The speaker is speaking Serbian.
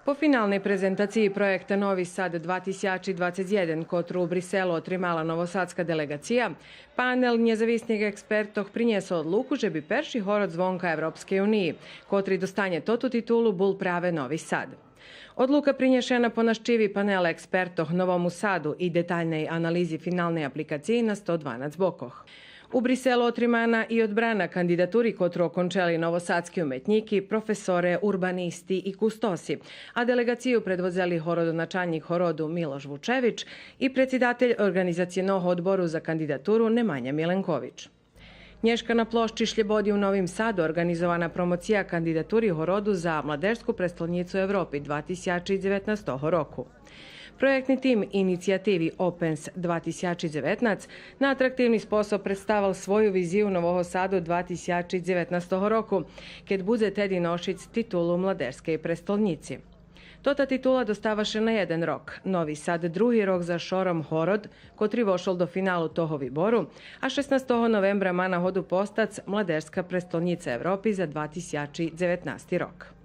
Po finalnej prezentaciji projekta Novi Sad 2021, kotru u Briselu otrimala novosadska delegacija, panel njezavisnih ekspertov prinjeso odluku, že bi perši horod zvonka Evropske uniji, kotri dostanje totu titulu bul prave Novi Sad. Odluka prinješena po naščivi panela ekspertov Novomu Sadu i detaljnej analizi finalnej aplikaciji na 112 bokoh. U Briselu otrimana i odbrana kandidaturi kotru okončeli novosadski umetniki, profesore, urbanisti i kustosi, a delegaciju predvozeli horodonačanjik horodu Miloš Vučević i predsjedatelj organizacijenog odboru za kandidaturu Nemanja Milenković. Nješka na plošči Šljebodi u Novim Sadu organizovana promocija kandidaturi horodu za mladersku prestolnicu Evropi 2019 roku. Projektni tim inicijativi Opens 2019 na atraktivni sposob predstavil svoju viziju Novого Sadu 2019 roku, kad bude Tedi nošic titulu mladerske prestolnici. Tota titula dostavaše na jedan rok. Novi Sad drugi rok za šorom horod, kotri vošol do finalu toho Viboru, a 16. novembra mana hodu postac mladerska prestolnica Evropi za 2019 rok.